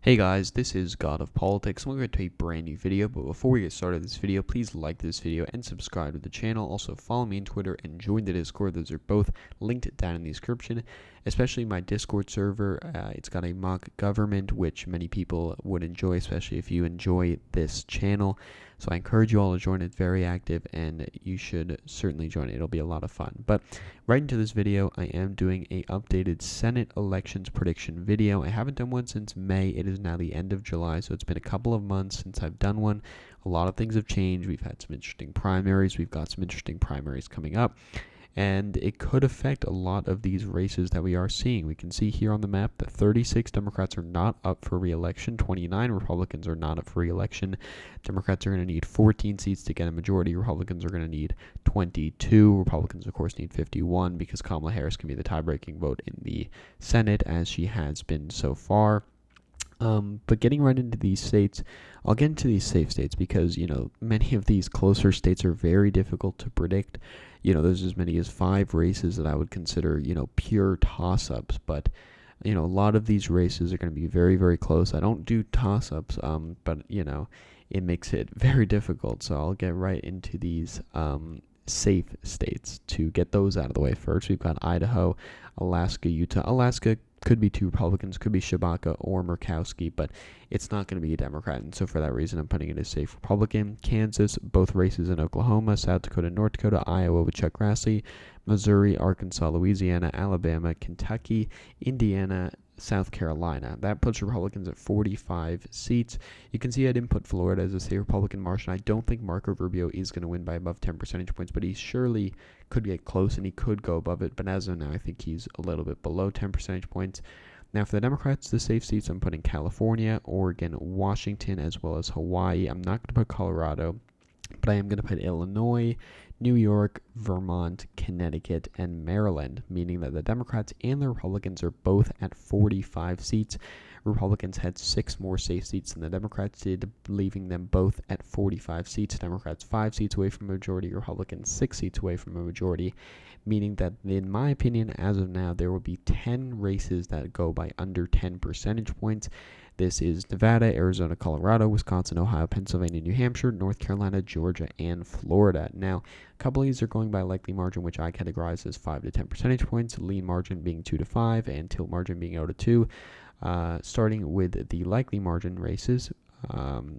Hey guys, this is God of Politics. I'm going to a brand new video, but before we get started this video, please like this video and subscribe to the channel. Also follow me on Twitter and join the Discord. Those are both linked down in the description, especially my Discord server. It's got a mock government, which many people would enjoy, especially if you enjoy this channel. So I encourage you all to join. It's very active and you should certainly join it. It'll be a lot of fun. But right into this video, I am doing a updated Senate elections prediction video. I haven't done one since May. It is now the end of July, so it's been a couple of months since I've done one. A lot of things have changed. We've had some interesting primaries. We've got some interesting primaries coming up. And it could affect a lot of these races that we are seeing. We can see here on the map that 36 Democrats are not up for re-election. 29 Republicans are not up for re-election. Democrats are going to need 14 seats to get a majority. Republicans are going to need 22. Republicans, of course, need 51 because Kamala Harris can be the tie-breaking vote in the Senate, as she has been so far. But getting right into these states, I'll get into these safe states because, many of these closer states are very difficult to predict. There's as many as 5 races that I would consider, pure toss-ups. But, a lot of these races are going to be very, very close. I don't do toss-ups, but, it makes it very difficult. So I'll get right into these safe states to get those out of the way first. We've got Idaho, Alaska, Utah. Alaska could be 2 Republicans, could be Shabaka or Murkowski, but it's not going to be a Democrat, and so for that reason, I'm putting it as safe Republican. Kansas, both races in Oklahoma, South Dakota, North Dakota, Iowa with Chuck Grassley, Missouri, Arkansas, Louisiana, Alabama, Kentucky, Indiana, South Carolina. That puts Republicans at 45 seats. You can see I didn't put Florida as a safe Republican margin. I don't think Marco Rubio is going to win by above 10 percentage points, but he surely could get close and he could go above it. But as of now, I think he's a little bit below 10 percentage points. Now for the Democrats, the safe seats, I'm putting California, Oregon, Washington, as well as Hawaii. I'm not going to put Colorado, but I am going to put Illinois, New York, Vermont, Connecticut, and Maryland, meaning that the Democrats and the Republicans are both at 45 seats. Republicans had 6 more safe seats than the Democrats did, leaving them both at 45 seats. Democrats 5 seats away from a majority, Republicans 6 seats away from a majority, meaning that, in my opinion, as of now, there will be 10 races that go by under 10 percentage points. This is Nevada, Arizona, Colorado, Wisconsin, Ohio, Pennsylvania, New Hampshire, North Carolina, Georgia, and Florida. Now, a couple of these are going by likely margin, which I categorize as 5 to 10 percentage points, lean margin being 2 to 5, and tilt margin being 0 to 2. Starting with the likely margin races,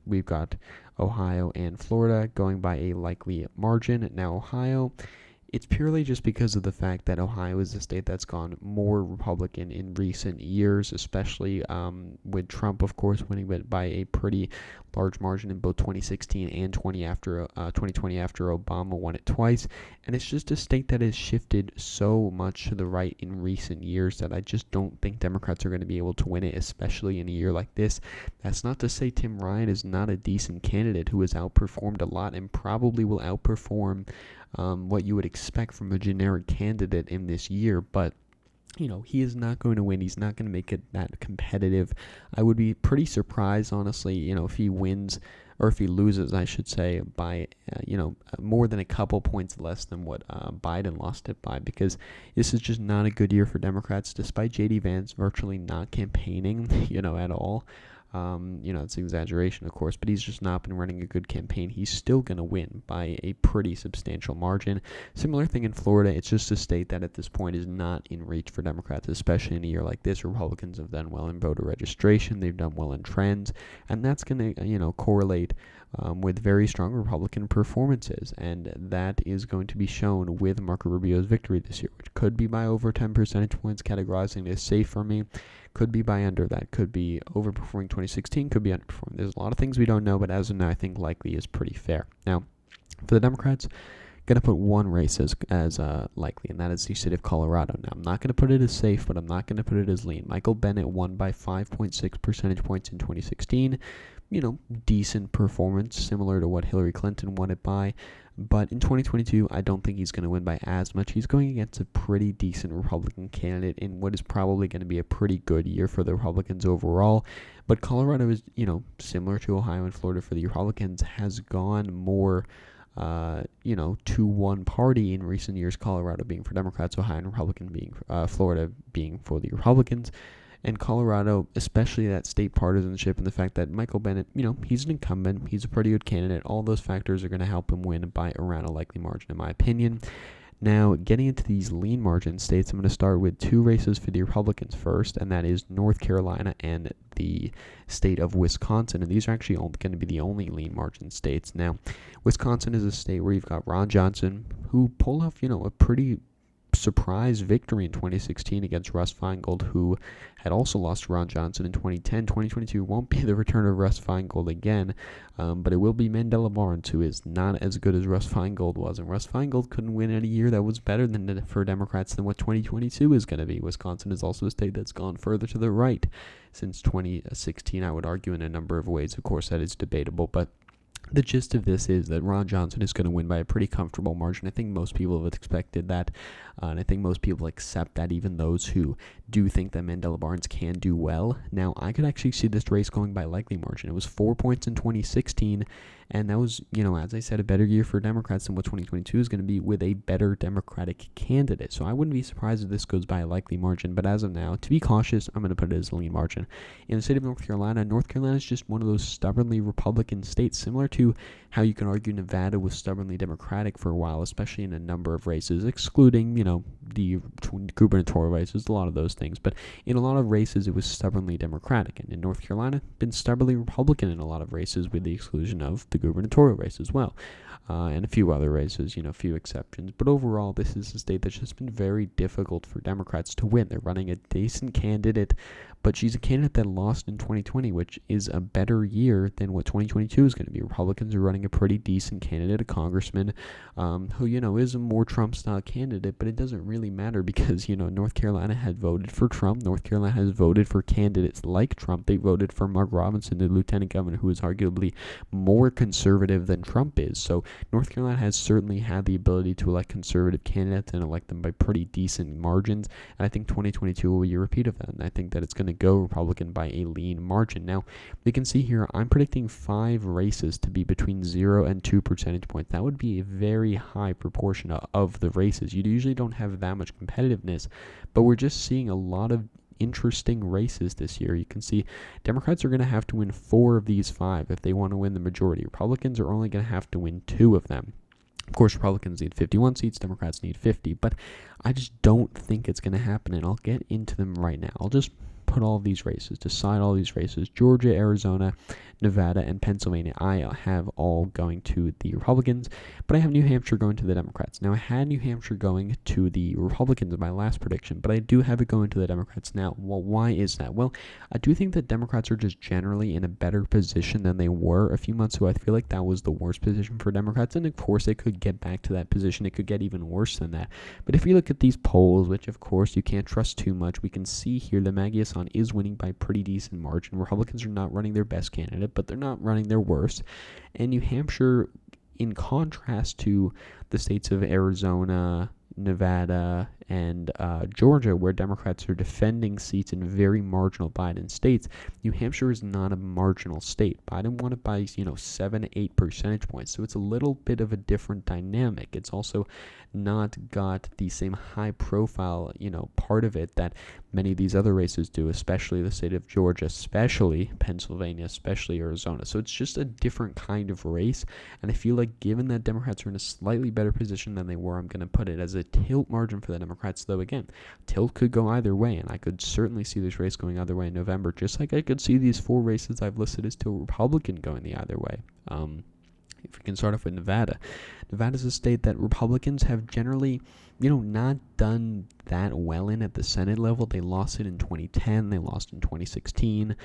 we've got Ohio and Florida going by a likely margin. Now, Ohio, it's purely just because of the fact that Ohio is a state that's gone more Republican in recent years, especially with Trump, of course, winning by a pretty large margin in both 2016 and 2020 after Obama won it twice. And it's just a state that has shifted so much to the right in recent years that I just don't think Democrats are going to be able to win it, especially in a year like this. That's not to say Tim Ryan is not a decent candidate who has outperformed a lot and probably will outperform what you would expect from a generic candidate in this year, but he is not going to win. He's not going to make it that competitive. I would be pretty surprised, honestly, if he wins, or if he loses, I should say, by, more than a couple points less than what Biden lost it by, because this is just not a good year for Democrats, despite J.D. Vance virtually not campaigning, at all. It's an exaggeration, of course, but he's just not been running a good campaign. He's still going to win by a pretty substantial margin. Similar thing in Florida. It's just a state that at this point is not in reach for Democrats, especially in a year like this. Republicans have done well in voter registration. They've done well in trends, and that's going to, correlate with very strong Republican performances, and that is going to be shown with Marco Rubio's victory this year, which could be by over 10 percentage points, categorizing it as safe for me. Could be by under that, could be overperforming 2016, could be underperforming. There's a lot of things we don't know, but as of now, I think likely is pretty fair. Now, for the Democrats, going to put one race as likely, and that is the state of Colorado. Now, I'm not going to put it as safe, but I'm not going to put it as lean. Michael Bennet won by 5.6 percentage points in 2016. Decent performance, similar to what Hillary Clinton won it by. But in 2022, I don't think he's going to win by as much. He's going against a pretty decent Republican candidate in what is probably going to be a pretty good year for the Republicans overall. But Colorado is, similar to Ohio and Florida for the Republicans, has gone more, to one party in recent years, Colorado being for Democrats, Ohio and Republican being, Florida being for the Republicans. And Colorado, especially that state partisanship and the fact that Michael Bennet, he's an incumbent, he's a pretty good candidate, all those factors are going to help him win by around a likely margin, in my opinion. Now, getting into these lean margin states, I'm going to start with two races for the Republicans first, and that is North Carolina and the state of Wisconsin. And these are actually going to be the only lean margin states. Now, Wisconsin is a state where you've got Ron Johnson, who pulled off, a pretty surprise victory in 2016 against Russ Feingold, who had also lost to Ron Johnson in 2010. 2022 won't be the return of Russ Feingold again, but it will be Mandela Barnes, who is not as good as Russ Feingold was. And Russ Feingold couldn't win in a year that was better for Democrats than what 2022 is going to be. Wisconsin is also a state that's gone further to the right since 2016, I would argue, in a number of ways. Of course, that is debatable, but the gist of this is that Ron Johnson is going to win by a pretty comfortable margin. I think most people have expected that, and I think most people accept that, even those who do think that Mandela Barnes can do well. Now, I could actually see this race going by a likely margin. It was 4 points in 2016, and that was, as I said, a better year for Democrats than what 2022 is going to be, with a better Democratic candidate. So I wouldn't be surprised if this goes by a likely margin, but as of now, to be cautious, I'm going to put it as a lean margin. In the state of North Carolina is just one of those stubbornly Republican states, similar to how you can argue Nevada was stubbornly Democratic for a while, especially in a number of races, excluding, the gubernatorial races, a lot of those things. But in a lot of races, it was stubbornly Democratic. And in North Carolina, been stubbornly Republican in a lot of races, with the exclusion of the gubernatorial race as well. And a few other races, a few exceptions. But overall, this is a state that's just been very difficult for Democrats to win. They're running a decent candidate, but she's a candidate that lost in 2020, which is a better year than what 2022 is going to be. Republicans are running a pretty decent candidate, a congressman who, is a more Trump-style candidate, but it doesn't really matter because, North Carolina had voted for Trump. North Carolina has voted for candidates like Trump. They voted for Mark Robinson, the lieutenant governor, who is arguably more conservative than Trump is. So North Carolina has certainly had the ability to elect conservative candidates and elect them by pretty decent margins. And I think 2022 will be a repeat of that. And I think that it's going to go Republican by a lean margin. Now, we can see here, I'm predicting 5 races to be between 0 and 2 percentage points. That would be a very high proportion of the races. You usually don't have that much competitiveness, but we're just seeing a lot of interesting races this year. You can see Democrats are going to have to win 4 of these 5 if they want to win the majority. Republicans are only going to have to win 2 of them. Of course, Republicans need 51 seats, Democrats need 50, but I just don't think it's going to happen, and I'll get into them right now. I'll just put all these races, decide all these races. Georgia, Arizona, Nevada, and Pennsylvania, I have all going to the Republicans, but I have New Hampshire going to the Democrats. Now, I had New Hampshire going to the Republicans in my last prediction, but I do have it going to the Democrats now. Well, why is that? Well, I do think that Democrats are just generally in a better position than they were a few months ago. I feel like that was the worst position for Democrats, and of course, they could get back to that position. It could get even worse than that. But if you look at these polls, which of course you can't trust too much, we can see here that Maggie Hassan is winning by a pretty decent margin. Republicans are not running their best candidate, but they're not running their worst. And New Hampshire, in contrast to the states of Arizona, Nevada, and Georgia, where Democrats are defending seats in very marginal Biden states, New Hampshire is not a marginal state. Biden won it by 7 8 percentage points, so it's a little bit of a different dynamic. It's also not got the same high profile part of it that many of these other races do, especially the state of Georgia, especially Pennsylvania, especially Arizona. So it's just a different kind of race, and I feel like given that Democrats are in a slightly better position than they were, I'm going to put it as a tilt margin for the Democrats, though again, tilt could go either way, and I could certainly see this race going either way in November, just like I could see these 4 races I've listed as tilt Republican going the either way. If we can start off with Nevada. Nevada is a state that Republicans have generally, not done that well in at the Senate level. They lost it in 2010. They lost in 2016.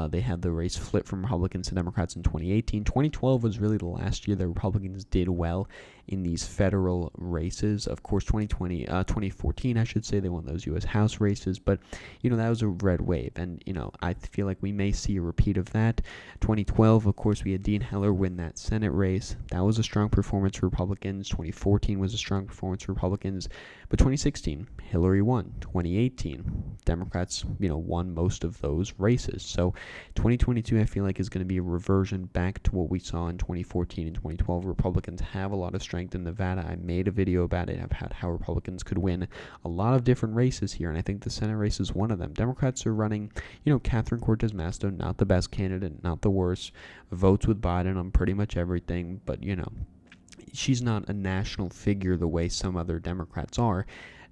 They had the race flip from Republicans to Democrats in 2018. 2012 was really the last year that Republicans did well in these federal races. Of course, 2014, I should say, they won those U.S. House races, but, that was a red wave, and, I feel like we may see a repeat of that. 2012, of course, we had Dean Heller win that Senate race. That was a strong performance for Republicans. 2014 was a strong performance for Republicans. Republicans. But 2016, Hillary won. 2018, Democrats, won most of those races. So 2022, I feel like, is going to be a reversion back to what we saw in 2014 and 2012. Republicans have a lot of strength in Nevada. I made a video about it about how Republicans could win a lot of different races here, and I think the Senate race is one of them. Democrats are running, Catherine Cortez Masto, not the best candidate, not the worst, votes with Biden on pretty much everything, but, she's not a national figure the way some other Democrats are.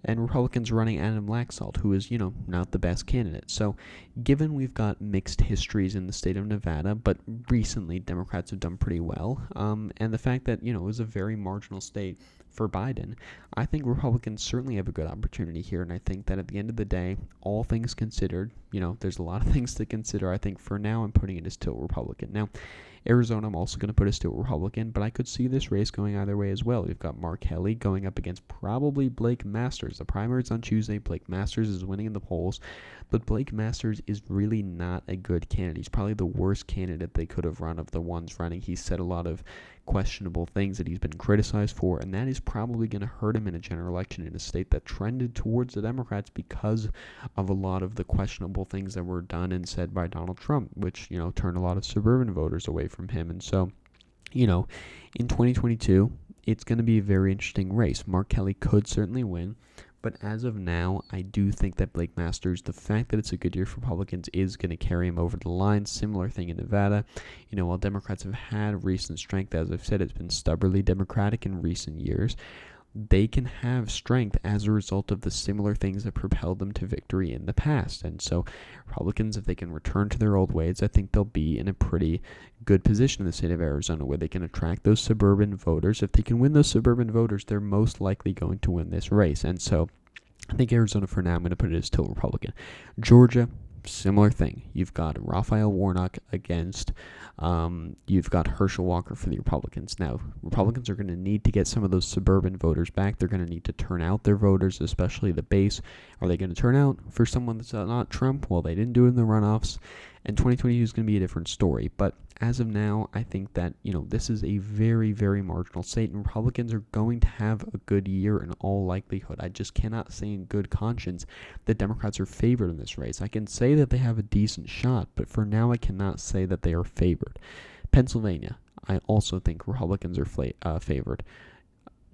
And Republicans running Adam Laxalt, who is, not the best candidate. So, given we've got mixed histories in the state of Nevada, but recently Democrats have done pretty well, and the fact that, it was a very marginal state for Biden, I think Republicans certainly have a good opportunity here. And I think that at the end of the day, all things considered, there's a lot of things to consider. I think for now, I'm putting it as still Republican. Now, Arizona, I'm also going to put as still Republican, but I could see this race going either way as well. We've got Mark Kelly going up against probably Blake Masters. The primary's on Tuesday. Blake Masters is winning in the polls, but Blake Masters is really not a good candidate. He's probably the worst candidate they could have run of the ones running. He said a lot of questionable things that he's been criticized for, and that is probably going to hurt him in a general election in a state that trended towards the Democrats because of a lot of the questionable things that were done and said by Donald Trump, which, turned a lot of suburban voters away from him. And so, in 2022, it's going to be a very interesting race. Mark Kelly could certainly win, but as of now, I do think that Blake Masters, the fact that it's a good year for Republicans, is going to carry him over the line. Similar thing in Nevada. While Democrats have had recent strength, as I've said, it's been stubbornly Democratic in recent years. They can have strength as a result of the similar things that propelled them to victory in the past. And so Republicans, if they can return to their old ways, I think they'll be in a pretty good position in the state of Arizona where they can attract those suburban voters. If they can win those suburban voters, they're most likely going to win this race. And so I think Arizona, for now, I'm going to put it as still Republican. Georgia, similar thing. You've got Raphael Warnock against, you've got Herschel Walker for the Republicans. Now, Republicans are going to need to get some of those suburban voters back. They're going to need to turn out their voters, especially the base. Are they going to turn out for someone that's not Trump? Well, they didn't do it in the runoffs. And 2022 is going to be a different story. But as of now, I think that, this is a very, very marginal state, and Republicans are going to have a good year in all likelihood. I just cannot say in good conscience that Democrats are favored in this race. I can say that they have a decent shot, but for now I cannot say that they are favored. Pennsylvania, I also think Republicans are favored.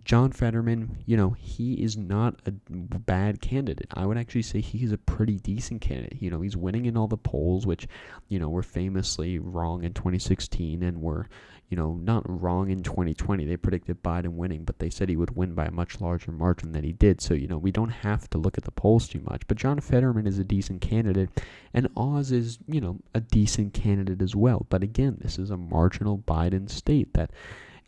John Fetterman, he is not a bad candidate. I would actually say he's a pretty decent candidate. He's winning in all the polls, which, were famously wrong in 2016 and were, not wrong in 2020. They predicted Biden winning, but they said he would win by a much larger margin than he did. So, we don't have to look at the polls too much. But John Fetterman is a decent candidate, and Oz is, a decent candidate as well. But again, this is a marginal Biden state that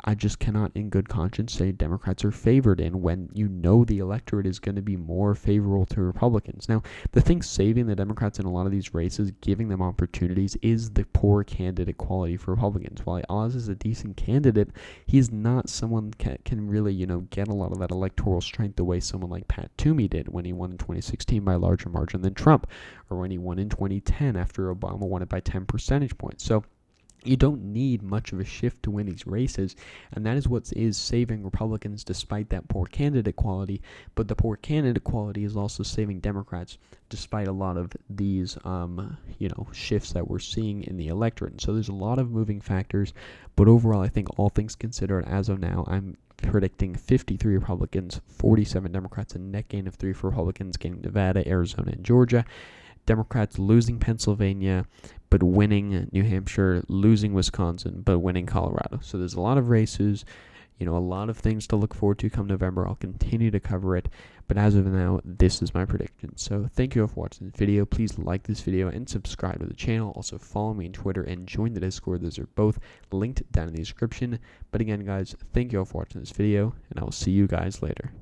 I just cannot in good conscience say Democrats are favored in when the electorate is going to be more favorable to Republicans. Now, the thing saving the Democrats in a lot of these races, giving them opportunities, is the poor candidate quality for Republicans. While Oz is a decent candidate, he's not someone that can really, get a lot of that electoral strength the way someone like Pat Toomey did when he won in 2016 by a larger margin than Trump, or when he won in 2010 after Obama won it by 10 percentage points. So you don't need much of a shift to win these races, and that is what is saving Republicans despite that poor candidate quality. But the poor candidate quality is also saving Democrats despite a lot of these, shifts that we're seeing in the electorate. And so there's a lot of moving factors, but overall, I think all things considered, as of now, I'm predicting 53 Republicans, 47 Democrats, a net gain of 3 for Republicans, gaining Nevada, Arizona, and Georgia. Democrats losing Pennsylvania, but winning New Hampshire, losing Wisconsin, but winning Colorado. So there's a lot of races, a lot of things to look forward to come November. I'll continue to cover it, but as of now, this is my prediction. So thank you all for watching this video. Please like this video and subscribe to the channel. Also follow me on Twitter and join the Discord. Those are both linked down in the description. But again, guys, thank you all for watching this video, and I will see you guys later.